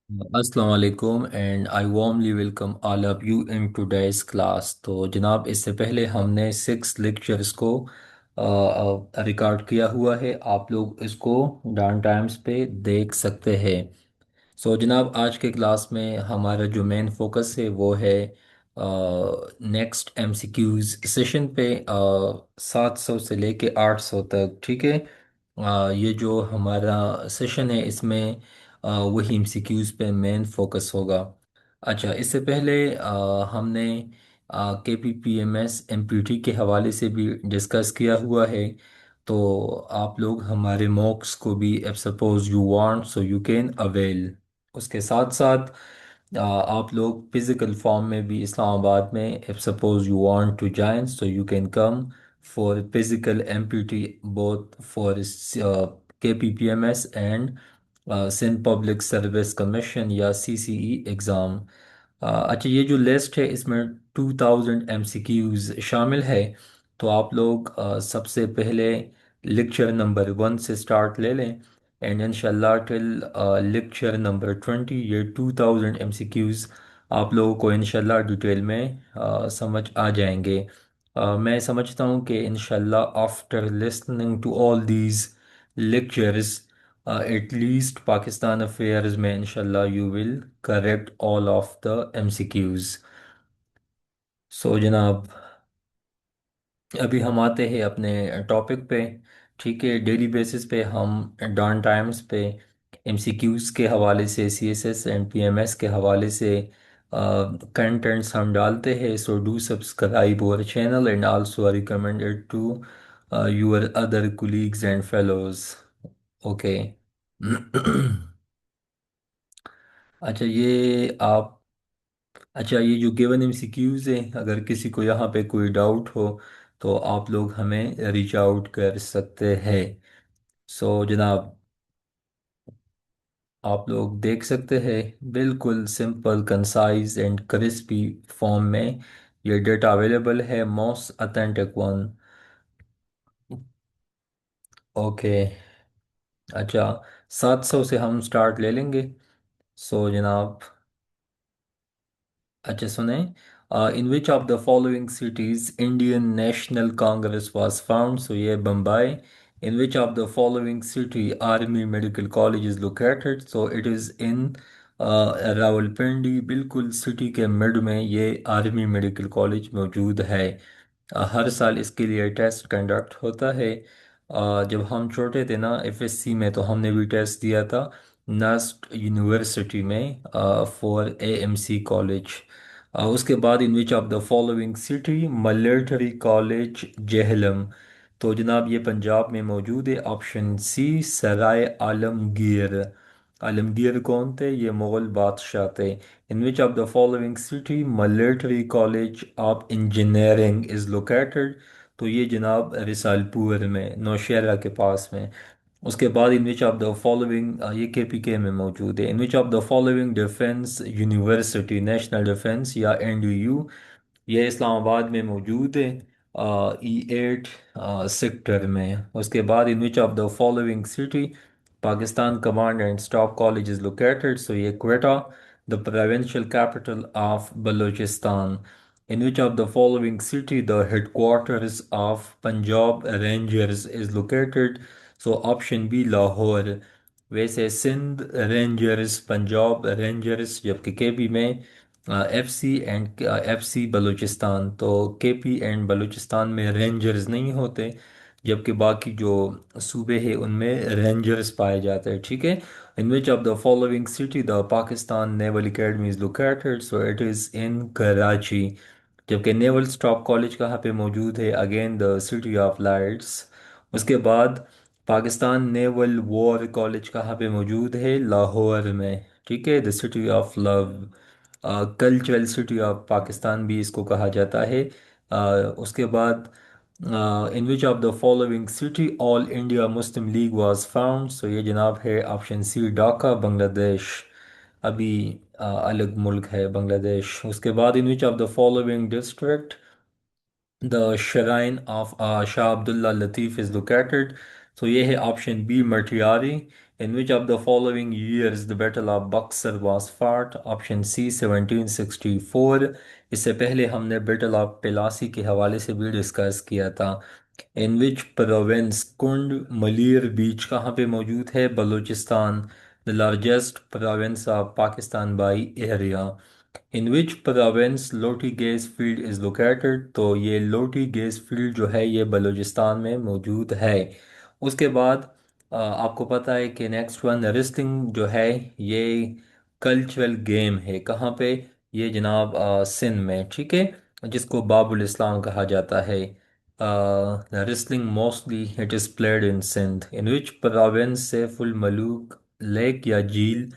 السلام علیکم and I warmly welcome all of you in today's class. تو جناب اس سے پہلے ہم نے 6 لیکچرز کو ریکارڈ کیا ہوا ہے. آپ لوگ اس کو ڈان ٹائمز پہ دیکھ سکتے ہیں. جناب آج کے کلاس میں ہمارا جو مین فوکس ہے وہ ہے next M C Qs session پہ، 700 سے لے کے 800 تک. ٹھیک ہے. یہ جو ہمارا سیشن ہے اس میں وہی ایم سی کیوز پہ مین فوکس ہوگا. اچھا، اس سے پہلے ہم نے K P P M S M P T کے حوالے سے بھی ڈسکس کیا ہوا ہے. تو آپ لوگ ہمارے موکس کو بھی if suppose you want so you can avail. اس کے ساتھ ساتھ آپ لوگ فزیکل فارم میں بھی اسلام آباد میں if suppose you want to join so you can come for physical M P T both for K P P M S and Sindh public service commission یا سی سی ای ایگزام. اچھا، یہ جو list ہے اس میں 2000 M C cues شامل ہے. تو آپ لوگ سب سے پہلے لیکچر نمبر 1 سے سٹارٹ لے لیں اینڈ انشاءاللہ ٹل لیکچر نمبر 20 یہ 2000 ایم سی کیوز آپ لوگوں کو انشاءاللہ ڈیٹیل میں سمجھ آ جائیں گے. میں سمجھتا ہوں کہ انشاءاللہ after listening to all these lectures at least Pakistan affairs میں انشاءاللہ you will correct all of the M C Qs. جناب ابھی ہم آتے ہیں اپنے ٹاپک پہ. ٹھیک ہے. ڈیلی بیسس پہ ہم ڈان ٹائمز پہ ایم سی کیوز کے حوالے سے C S S and P M S کے حوالے سے کنٹینٹس ہم ڈالتے ہیں. So do subscribe our channel and also recommend it to your other colleagues and fellows. Okay. اچھا اچھا، یہ جو گیون ایم سی کیوز ہیں اگر کسی کو یہاں پہ کوئی ڈاؤٹ ہو تو آپ لوگ ہمیں ریچ آؤٹ کر سکتے ہیں. جناب آپ لوگ دیکھ سکتے ہیں بالکل simple concise and crispy form میں یہ ڈیٹا اویلیبل ہے. Most authentic one. اوکے. اچھا، 700 سے ہم سٹارٹ لے لیں گے. جناب اچھا سنیں. In which of the following cities Indian national Congress was found. یہ Bombay. In which of the following city army medical college is located. It is in Rawalpindi. بالکل سٹی کے مڈ میں یہ آرمی میڈیکل کالج موجود ہے. ہر سال اس کے لیے ٹیسٹ کنڈکٹ ہوتا ہے. جب ہم چھوٹے تھے نا ایف ایس سی میں تو ہم نے بھی ٹیسٹ دیا تھا نسٹ یونیورسٹی میں for A M C college. اس کے بعد in which of the following city military college Jhelum. تو جناب یہ پنجاب میں موجود ہے. آپشن سی سرائے عالمگیر. عالمگیر کون تھے؟ یہ مغل بادشاہ تھے. In which of the following city military college of engineering is located. تو یہ جناب رسال پور میں نوشہرہ کے پاس میں. اس کے بعد in which of the following یہ کے پی کے میں موجود ہے. In which of the following defence university national defence یا این ڈی یو یہ اسلام آباد میں موجود ہے ای 8 سیکٹر میں. اس کے بعد in which of the following city Pakistan command and staff college is located. یہ Quetta the provincial capital of Balochistan. In which of the following city the headquarters of Punjab Rangers is located? Option B Lahore. ویسے Sindh rangers Punjab rangers جبکہ K P میں F C and F C Balochistan. تو K P and Balochistan میں rangers نہیں ہوتے جبکہ باقی جو صوبے ہیں ان میں رینجرز پائے جاتے ہیں. ٹھیک ہے. In which of the following city the Pakistan Naval Academy is located? It is in Karachi. جبکہ نیول اسٹاف کالج کہاں پہ موجود ہے؟ Again the city of lights. اس کے بعد پاکستان نیول وار کالج کہاں پہ موجود ہے؟ لاہور میں. ٹھیک ہے. The city of love. Cultural city of Pakistan بھی اس کو کہا جاتا ہے. اس کے بعد in which of the following city all India Muslim League was found. یہ جناب ہے آپشن سی ڈھاکہ بنگلہ دیش. ابھی الگ ملک ہے بنگلہ دیش. اس کے بعد in which of the following district the shrine of Shah Abdullah Latif is located. یہ ہے option B Matiari. In which of the following years the Battle of Buxar was fought? Option C 1764. اس سے پہلے ہم نے بیٹل آف پلاسی کے حوالے سے بھی ڈسکس کیا تھا. ان وچ پروونس کنڈ ملیر بیچ کہاں پہ موجود ہے؟ Balochistan. the largest province of Pakistan by area. In which province Loti gas field is located؟ تو یہ لوٹی گیس فیلڈ جو ہے یہ بلوچستان میں موجود ہے. اس کے بعد آپ کو پتہ ہے کہ نیکسٹ ون ریسلنگ جو ہے یہ کلچرل گیم ہے. کہاں پہ؟ یہ جناب سندھ میں، ٹھیک ہے، جس کو باب الاسلام کہا جاتا ہے. Wrestling mostly it is played in Sindh. In which province Saif ul Malook lake یا جھیل؟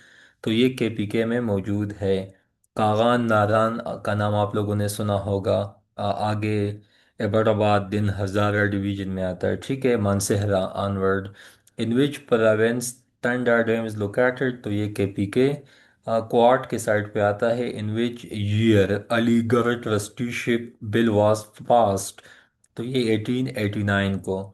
تو یہ کے پی کے میں موجود ہے. کاغان ناران کا نام آپ لوگوں نے سنا ہوگا. آگے ایبٹ آباد دن ہزارہ ڈویژن میں آتا ہے، ٹھیک ہے، Mansehra onward. In which province Tanda dam is located? تو یہ کے پی کے کوارٹ کے سائڈ پہ آتا ہے. ان وچ ایئر علی گڑھ ٹرسٹیشپ بل واز پاسڈ؟ تو یہ 1889 کو.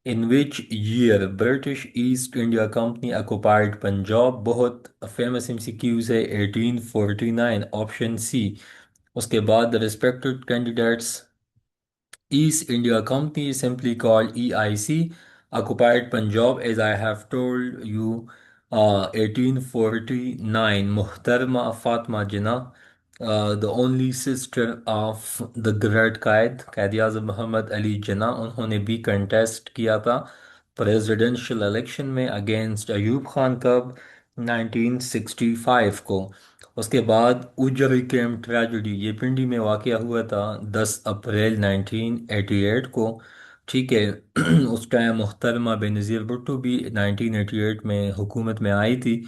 In which year British East India Company occupied Punjab? بہت فیمس ایم سی کیوز ہے. 1849 آپشن سی. اس کے بعد respected candidates East India Company, simply called EIC, occupied Punjab, as I have told you. 1849, Muhtarma Fatma Jinnah, the only sister of the great Quaid Muhammad Ali Jinnah, انہوں نے بھی contest کیا تھا presidential election میں against Ayub Khan. کب؟ 1965 کو. اس کے بعد اجر کیمپ ٹریجڈی یہ پنڈی میں واقع ہوا تھا 10 اپریل 1988 کو، ٹھیک ہے. اس ٹائم محترمہ بے نظیر بھٹو بھی 1988 میں حکومت میں آئی تھی،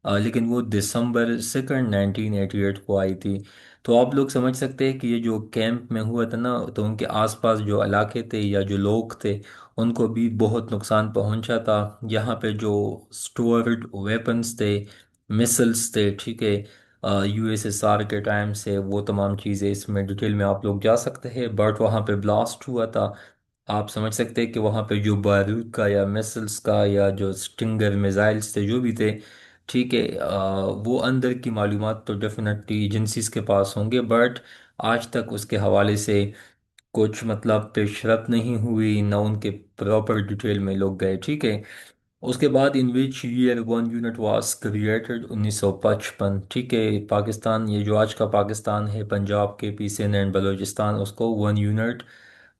لیکن وہ دسمبر 2 1988 کو آئی تھی. تو آپ لوگ سمجھ سکتے ہیں کہ یہ جو کیمپ میں ہوا تھا نا، تو ان کے آس پاس جو علاقے تھے یا جو لوگ تھے ان کو بھی بہت نقصان پہنچا تھا. یہاں پہ جو سٹورڈ ویپنز تھے، مسلس تھے، ٹھیک ہے، یو ایس ایس آر کے ٹائم سے، وہ تمام چیزیں اس میں ڈیٹیل میں آپ لوگ جا سکتے ہیں. بٹ وہاں پہ بلاسٹ ہوا تھا. آپ سمجھ سکتے ہیں کہ وہاں پہ جو بارود کا یا مسلس کا یا جو سٹنگر میزائلز تھے جو بھی تھے، ٹھیک ہے، وہ اندر کی معلومات تو ڈیفینیٹلی ایجنسیز کے پاس ہوں گے، بٹ آج تک اس کے حوالے سے کچھ مطلب پیش رفت نہیں ہوئی، نہ ان کے پراپر ڈیٹیل میں لوگ گئے، ٹھیک ہے. اس کے بعد in which year one unit was created? 1955، ٹھیک ہے. پاکستان، یہ جو آج کا پاکستان ہے، Punjab K P Sindh and Balochistan, اس کو 1 یونٹ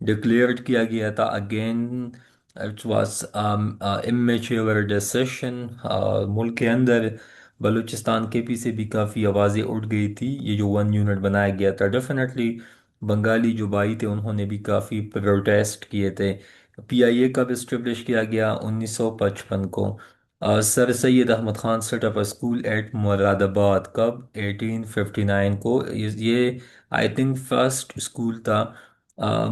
ڈکلیئرڈ کیا گیا تھا. Again it was amateur decision. ملک کے اندر بلوچستان کے پی سے بھی کافی آوازیں اٹھ گئی تھی. یہ جو 1 یونٹ بنایا گیا تھا، ڈیفینیٹلی بنگالی جو بھائی تھے انہوں نے بھی کافی پروٹیسٹ کیے تھے. پی آئی اے کب اسٹیبلش کیا گیا؟ 1955 کو. Sir Syed Ahmad Khan set up school at Moradabad? کب؟ 1859 کو. یہ آئی تھنک فرسٹ اسکول تھا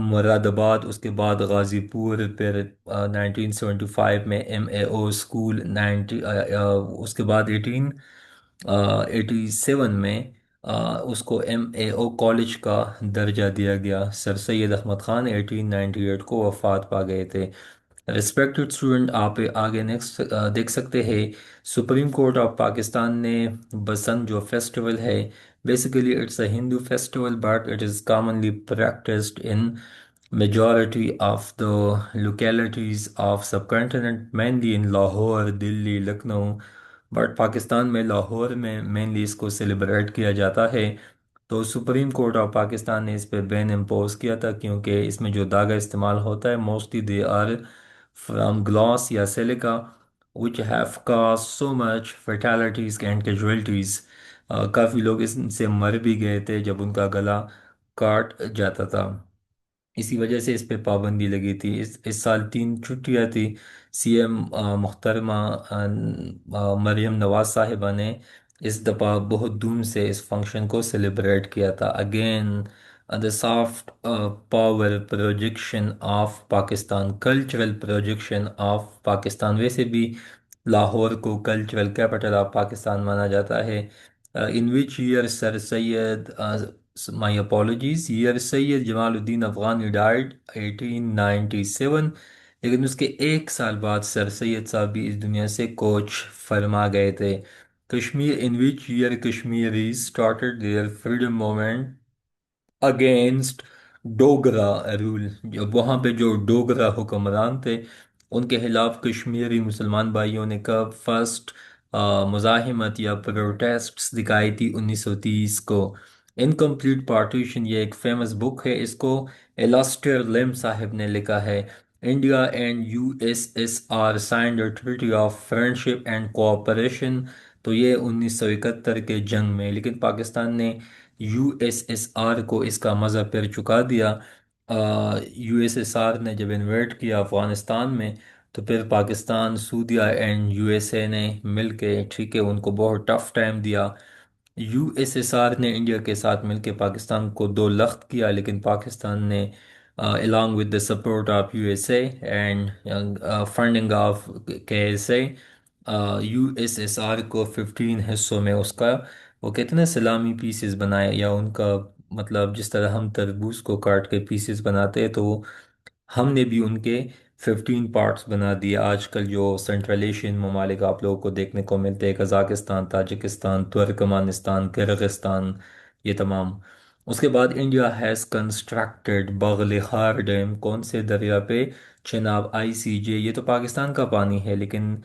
مراد آباد. اس کے بعد غازی پور، پھر 1975 میں ایم اے او اسکول، اس کے بعد 1887 میں اس کو ایم اے او کالج کا درجہ دیا گیا. سر سید احمد خان 1898 کو وفات پا گئے تھے. ریسپیکٹڈ اسٹوڈنٹ، آپ آگے نیکسٹ دیکھ سکتے ہیں. سپریم کورٹ آف پاکستان نے بسنت جو فیسٹیول ہے، basically it's a Hindu festival but it is commonly practised in majority of the localities of subcontinent, mainly in Lahore, Delhi, Lucknow. But Pakistan میں لاہور میں مینلی اس کو سیلیبریٹ کیا جاتا ہے. تو سپریم کورٹ آف پاکستان نے اس پہ بین امپوز کیا تھا، کیونکہ اس میں جو داغا استعمال ہوتا ہے mostly they are from glass یا silica which have caused so much fatalities and casualties. کافی لوگ اس سے مر بھی گئے تھے جب ان کا گلا کاٹ جاتا تھا. اسی وجہ سے اس پہ پابندی لگی تھی. اس سال 3 چھٹیاں تھی. سی ایم محترمہ مریم نواز صاحبہ نے اس دفعہ بہت دھوم سے اس فنکشن کو سیلیبریٹ کیا تھا. Again the soft power projection of Pakistan, cultural projection of Pakistan. ویسے بھی لاہور کو کلچرل کیپٹل آف پاکستان مانا جاتا ہے. In which year sir Syed my apologies, year Sayyid Jamaluddin Afghani died 1897. لیکن اس کے ایک سال بعد سر سید صاحب بھی اس دنیا سے کوچ فرما گئے تھے۔ Kashmir in which year Kashmiris started their freedom movement against Dogra rule, جب وہاں پہ جو ڈوگرا حکمران تھے ان کے خلاف کشمیری مسلمان بھائیوں نے کب فرسٹ مزاحمت یا پروٹیسٹس دکھائی تھی 1930 کو۔ انکمپلیٹ پارٹیشن یہ ایک فیمس بک ہے، اس کو الاسٹر لیم صاحب نے لکھا ہے۔ India and U S S R signed treaty of friendship and cooperation, تو یہ 1971 کے جنگ میں، لیکن پاکستان نے یو ایس ایس آر کو اس کا مزہ پھر چکا دیا۔ یو ایس ایس آر نے جب انویٹ کیا افغانستان میں، تو پھر پاکستان، سعودیہ اینڈ یو ایس اے نے مل کے ٹھیک ہے ان کو بہت ٹف ٹائم دیا۔ یو ایس ایس آر نے انڈیا کے ساتھ مل کے پاکستان کو دو لخت کیا، لیکن پاکستان نے along with the support of USA and funding of KSA، U S S R کو 15 حصوں میں اس کا وہ کتنے سلامی پیسز بنائے، یا ان کا مطلب جس طرح ہم تربوز کو کاٹ کے پیسز بناتے ہیں، تو وہ ہم نے بھی ان کے 15 پارٹس بنا دیے۔ آج کل جو سینٹرل ایشین ممالک آپ لوگوں کو دیکھنے کو ملتے ہیں، قزاقستان، تاجکستان، ترکمانستان، کرغستان، یہ تمام۔ اس کے بعد انڈیا ہیز کنسٹرکٹڈ بغل خار ڈیم، کون سے دریا پہ؟ چناب آئی سی جے، یہ تو پاکستان کا پانی ہے، لیکن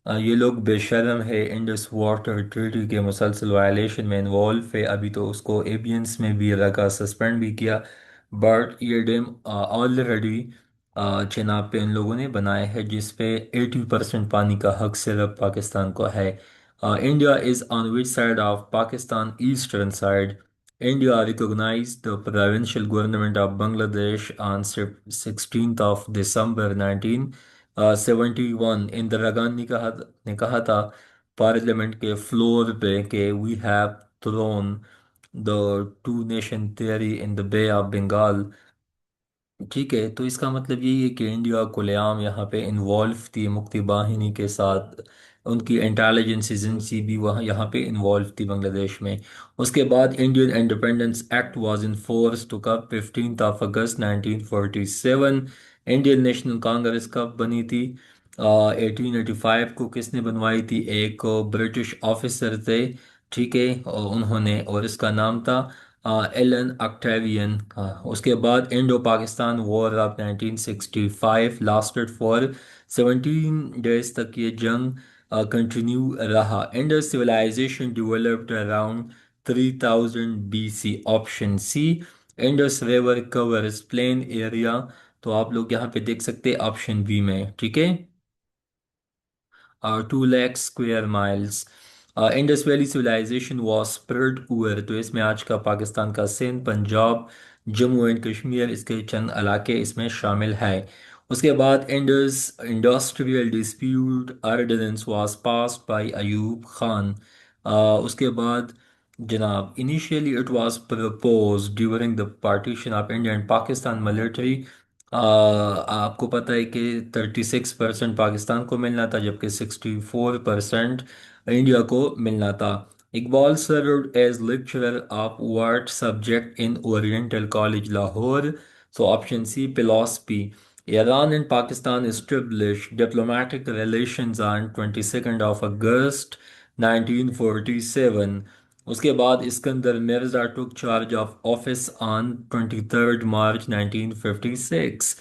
یہ لوگ بے شرم ہے، انڈس واٹر ٹریٹی کے مسلسل وائلیشن میں انوالو ہے۔ ابھی تو اس کو ایبینس میں بھی رکھا، سسپینڈ بھی کیا، بٹ یہ ڈیم آلریڈی چناب پہ ان لوگوں نے بنایا ہے، جس پہ 80% پانی کا حق صرف پاکستان کو ہے۔ India is on which side of Pakistan? Eastern side. India recognized the provincial government of Bangladesh on 16th of December 1971۔ Indira Gandhi نے کہا تھا پارلیمنٹ کے فلور پہ کہ we have thrown the two nation theory in the Bay of Bengal۔ ٹھیک ہے، تو اس کا مطلب یہی ہے کہ انڈیا کھلے عام یہاں پہ انوالو تھی مکتی باہنی کے ساتھ، ان کی انٹیلیجنس ایجنسی بھی وہاں یہاں پہ انوالو تھی بنگلہ دیش میں۔ اس کے بعد Indian Independence Act was in force to کب 15th of August 1947۔ Indian national Congress کب بنی تھی؟ 1885 کو۔ کس نے بنوائی تھی؟ ایک برٹش آفیسر تھے، ٹھیک ہے، اور انہوں نے، اور اس کا نام تھا ایلن اکٹیوین۔ اس کے بعد Indo Pakistan war of 1965 lasted for 17 days تک یہ جنگ کنٹینیو رہا۔ Indus civilization developed around 3000 B C, option C. Indus river covers plain area, تو آپ لوگ یہاں پہ دیکھ سکتے ہیں آپشن بی میں، ٹھیک ہے، 2 lakh square miles۔ Indus valley civilization was spread over, تو اس میں آج کا پاکستان کا سندھ، پنجاب، جموں اینڈ کشمیر، اس کے چند علاقے اس میں شامل ہے۔ اس کے بعد Indus industrial dispute ordinance was passed by Ayub Khan. اس کے بعد جناب initially it was proposed during the partition of India and Pakistan military۔ آپ کو پتہ ہے کہ 36% پاکستان کو ملنا تھا، جبکہ 64% انڈیا کو ملنا تھا۔ Iqbal served as lecturer of what subject in Oriental College Lahore؟ So option C philosophy۔ Iran and Pakistan established diplomatic relations on 22nd of August 1947۔ اس کے بعد Iskander Mirza took charge of office on 23rd March 1956۔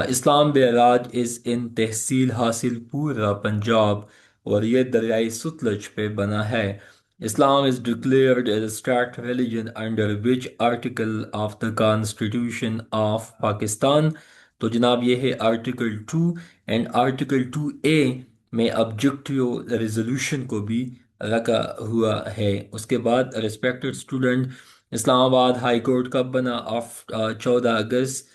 Islam barrage is in tehsil Hasilpur Punjab, اور یہ دریائے ستلج پہ بنا ہے۔ اسلام از declared as a state religion under which article of the Constitution of Pakistan؟ تو جناب یہ ہے آرٹیکل 2، اینڈ آرٹیکل 2A میں آبجیکٹیو ریزولوشن کو بھی رکھا ہوا ہے۔ اس کے بعد ریسپیکٹڈ اسٹوڈنٹ، اسلام آباد ہائی کورٹ کب بنا؟ 14 اگست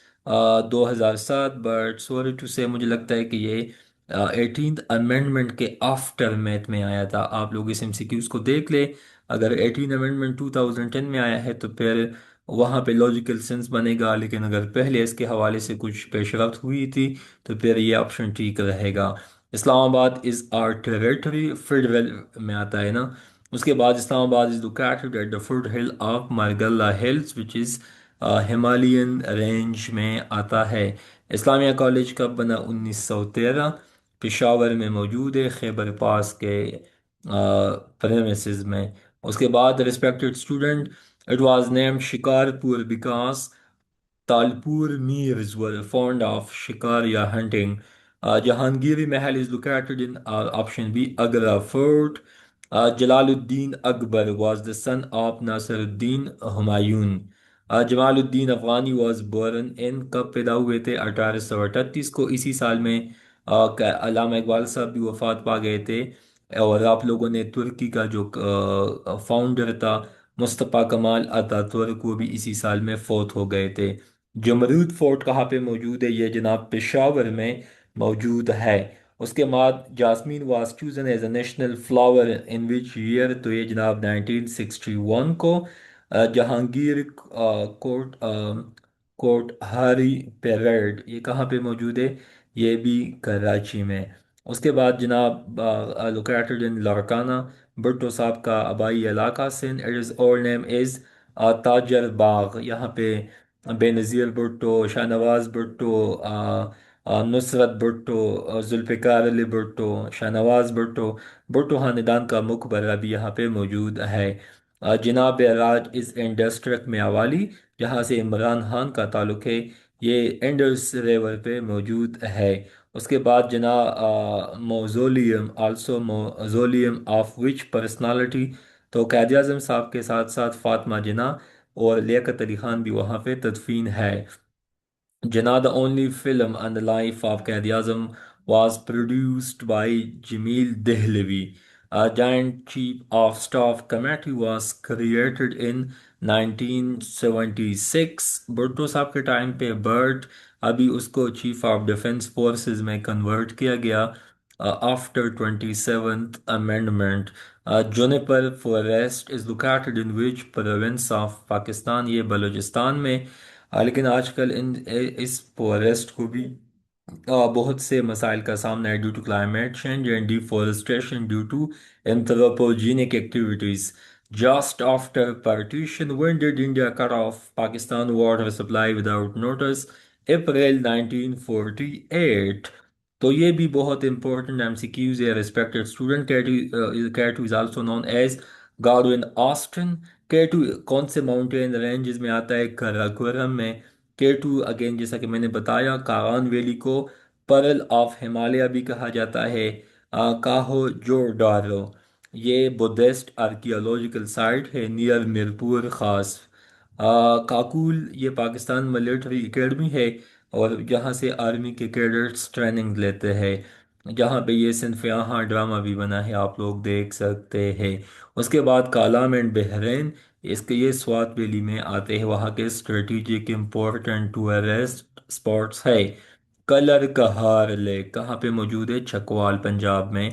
2007، بٹ سوری ٹو سے مجھے لگتا ہے کہ یہ 18th امینڈمنٹ کے آفٹر میتھ میں آیا تھا۔ آپ لوگ اس MCQs کو دیکھ لیں، اگر 18 امینڈمنٹ 2010 میں آیا ہے تو پھر وہاں پہ لاجیکل سینس بنے گا، لیکن اگر پہلے اس کے حوالے سے کچھ پیش رفت ہوئی تھی تو پھر یہ آپشن ٹھیک رہے گا۔ اسلام آباد از آر ٹیریٹری، فیڈرل میں آتا ہے نا۔ اس کے بعد Islamabad is located at the foot hill of Margalla hills which is Himalayan range میں آتا ہے۔ اسلامیہ کالج کب بنا؟ 1913۔ پشاور میں موجود ہے، خیبر پاس کے پریمیسز میں۔ اس کے بعد respected student, it was name Shikarpur because Talpur Meers were fond of shikar hunting. Jahangiri Mahal is located in option B, Agra Fort. Jalaluddin Akbar was the son of Nasiruddin Humayun. Jamaluddin Afghani was born in کب پیدا ہوئے تھے؟ 1838 کو، اسی سال میں علامہ اقبال صاحب بھی وفات پا گئے تھے۔ اور آپ لوگوں نے ترکی کا جو فاؤنڈر تھا مصطفیٰ کمال اتا ترک، وہ بھی اسی سال میں فوت ہو گئے تھے۔ جمرود فورٹ کہاں پہ موجود ہے؟ یہ جناب پشاور میں موجود ہے۔ اس کے بعد jasmine was chosen as a national flower in which year? تو یہ جناب 1961 کو۔ جہانگیر کوٹ کوٹ ہاری پیریڈ یہ کہاں پہ موجود ہے؟ یہ بھی کراچی میں۔ اس کے بعد جناب لوکیٹڈ ان لاڑکانہ، بھٹو صاحب کا آبائی علاقہ سندھ، اٹ از اولڈ نیم از تاجر باغ۔ یہاں پہ بے نظیر بھٹو، شاہ نواز بھٹو، نصرت بھٹو، ذوالفقار علی بھٹو، شاہ نواز بھٹو، بھٹو خاندان کا مقبرہ بھی یہاں پہ موجود ہے۔ جناب راج از ان ڈسٹرکٹ میاوالی، جہاں سے عمران خان کا تعلق ہے، یہ انڈس ریور پہ موجود ہے۔ اس کے بعد جناب موزولیم آلسو موزولیم آف وچ پرسنالٹی؟ تو قائد اعظم صاحب کے ساتھ ساتھ فاطمہ جناح اور لیاقت علی خان بھی وہاں پہ تدفین ہے۔ Jinnah, the only film on the life of Quaid-e-Azam was produced by Jamil Dehlavi. A Joint Chief of Staff Committee was created in 1976. Bhutto صاحب کے ٹائم پہ برٹ، ابھی اس کو چیف آف ڈیفنس فورسز میں کنورٹ کیا گیا after 27th amendment. Juniper forest is located in which province of Pakistan? یہ بلوچستان میں۔ لیکن آج کل اس فورسٹ کو بھی بہت سے مسائل کا سامنا ہے due to climate change and deforestation due to anthropogenic activities. Just after partition, when did India cut off Pakistan water supply without notice? April 1948۔ تو یہ بھی بہت امپورٹنٹ ایم سی کیوز ہے۔ Respected student, K two is also known as Godwin Austen. K two کون سے mountain ranges میں آتا ہے؟ کراکورم میں۔ کیٹو اگین جیسا کہ میں نے بتایا، کاغان ویلی کو پرل آف ہمالیہ بھی کہا جاتا ہے۔ کاہو جو ڈارو یہ بدھسٹ آرکیولوجیکل سائٹ ہے نیئر میرپور خاص۔ کاکول یہ پاکستان ملٹری اکیڈمی ہے، اور جہاں سے آرمی کے کیڈٹس ٹریننگ لیتے ہیں، جہاں پہ یہ صنفیاں ڈرامہ بھی بنا ہے، آپ لوگ دیکھ سکتے ہیں۔ اس کے بعد کالام اینڈ بحرین، اس کے یہ سوات ویلی میں آتے ہیں، وہاں کے اسٹریٹجک امپورٹنٹ ٹورسٹ اسپاٹس ہے۔ کلر کہار لیک کہاں پہ موجود ہے؟ چکوال پنجاب میں۔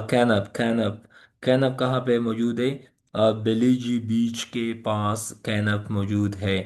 کینپ کینپ کینپ کہاں پہ موجود ہے؟ بیلیجی بیچ کے پاس کینپ موجود ہے۔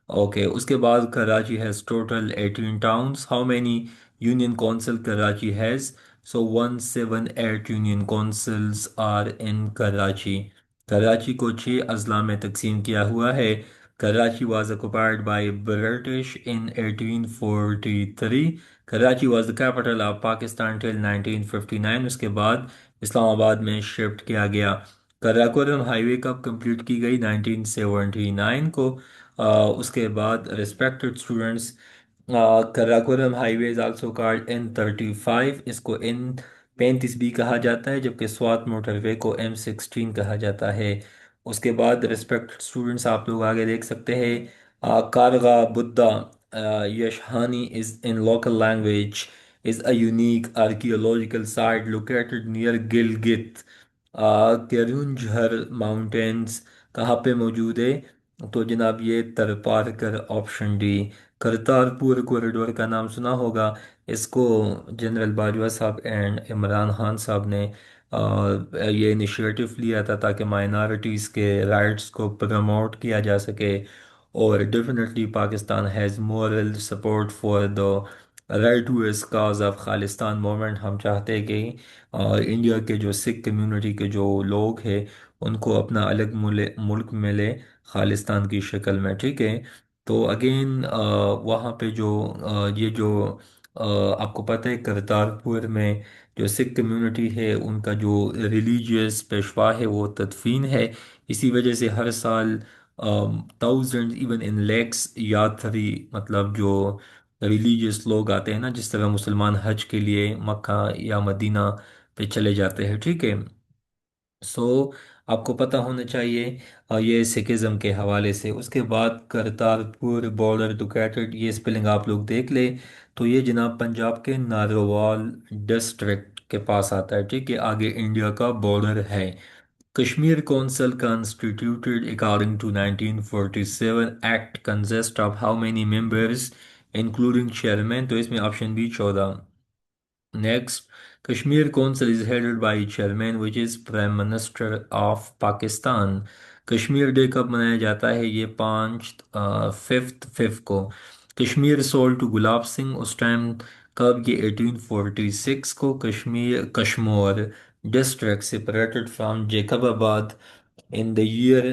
اوکے، اس کے بعد Karachi has total 18 towns. How many union council Karachi has? So 178 union councils are in Karachi. Karachi کو 6 اضلاع میں تقسیم کیا ہوا ہے۔ Karachi was occupied by British in 1843۔ Karachi was the capital of Pakistan till 1959۔ اس کے بعد اسلام آباد میں شفٹ کیا گیا۔ کراکورم ہائی وے کب کمپلیٹ کی گئی؟ 1979 کو۔ اس کے بعد respected students, Karakoram high is also called N35، اس کو N35 بھی کہا جاتا ہے، جبکہ سوات موٹر وے کو M16 کہا جاتا ہے۔ اس کے بعد ریسپیکٹڈ اسٹوڈنٹس آپ لوگ آگے دیکھ سکتے ہیں، Karga Buddha Yashbani is in local language is a unique archaeological site located near Gilgit۔ Karoonjhar mountains کہاں پہ موجود ہے؟ تو جناب یہ Tharparkar, option D. Kartarpur corridor کا نام سنا ہوگا، اس کو جنرل باجوہ صاحب اینڈ عمران خان صاحب نے یہ انیشیٹو لیا تھا تاکہ مائنارٹیز کے رائٹس کو پروموٹ کیا جا سکے، اور definitely Pakistan has moral support for the right to اس کاز آف خالستان موومنٹ۔ ہم چاہتے ہیں کہ انڈیا کے جو سکھ کمیونٹی کے جو لوگ ہیں ان کو اپنا الگ ملک ملے خالستان کی شکل میں، ٹھیک ہے۔ تو اگین وہاں پہ جو یہ جو آپ کو پتہ ہے کرتارپور میں جو سکھ کمیونٹی ہے ان کا جو ریلیجیس پیشوا ہے وہ تدفین ہے، اسی وجہ سے ہر سال تھاؤزنڈ ایون ان لیکس یاتری، مطلب جو ریلیجیس لوگ آتے ہیں نا، جس طرح مسلمان حج کے لیے مکہ یا مدینہ پہ چلے جاتے ہیں، ٹھیک ہے؟ سو آپ کو پتہ ہونا چاہیے یہ سکھزم کے حوالے سے. اس کے بعد کرتارپور بارڈر لوکیٹڈ، یہ اسپیلنگ آپ لوگ دیکھ لیں، تو یہ جناب پنجاب کے ناروال ڈسٹرکٹ کے پاس آتا ہے، ٹھیک ہے؟ آگے انڈیا کا بارڈر ہے. Kashmir council constituted according to 1947 act consist of how many members including chairman؟ تو اس میں آپشن بھی 14. Next, Kashmir Council is headed by chairman which is Prime Minister of Pakistan. Kashmir day کب منایا جاتا ہے؟ یہ 5 کو. کشمیر سولڈ ٹو گلاب سنگھ اس ٹائم کب؟ یہ 1846 کو. Kashmore district separated from Jacobabad in the year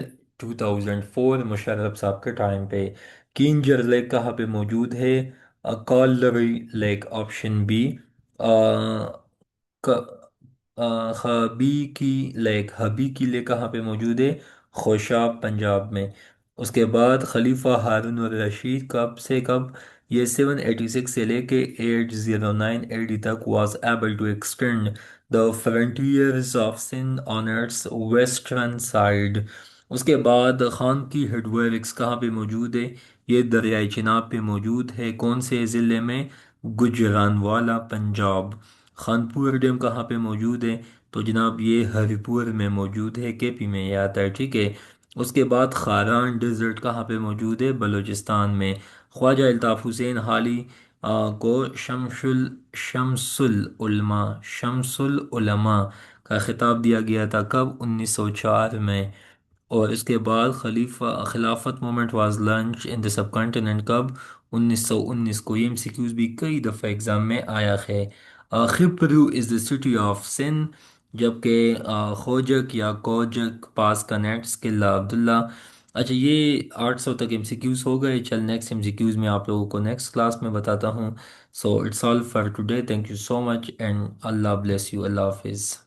2004 Musharraf صاحب کے ٹائم پہ. کینجر لیک کہاں پہ موجود ہے؟ کالری لیک، آپشن بی. ہبی کی لیک کہاں پہ موجود ہے؟ خوشاب پنجاب میں. اس کے بعد خلیفہ ہارون الرشید کب سے کب؟ یہ 786 سے لے کے 809 AD تک was able to extend the frontiers of Sindh on its western side. اس کے بعد خان کی ہیڈ ورکس کہاں پہ موجود ہے؟ یہ دریائے چناب پہ موجود ہے. کون سے ضلع میں؟ گجرانوالا پنجاب. خانپور ڈیم کہاں پہ موجود ہے؟ تو جناب یہ ہری پور میں موجود ہے، کے پی میں یہ آتا ہے، ٹھیک ہے؟ اس کے بعد خاران ڈیزرٹ کہاں پہ موجود ہے؟ بلوچستان میں. خواجہ الطاف حسین حالی کو شمس العلماء کا خطاب دیا گیا تھا کب؟ 1904 میں. اور اس کے بعد خلافت moment was launch in the sub continent کب؟ 1919 کو. یہ MCQs بھی کئی دفعہ ایگزام میں آیا ہے. خپرو از دا سٹی آف سن، جبکہ خوجک یا کوجک پاس کا نیکسٹ قلعہ عبداللہ. اچھا، یہ 800 تک MCQs ہو گئے. چل نیکسٹ MCQs میں آپ لوگوں کو نیکسٹ کلاس میں بتاتا ہوں. So it's all for today. Thank you so much and Allah bless you. اللہ حافظ.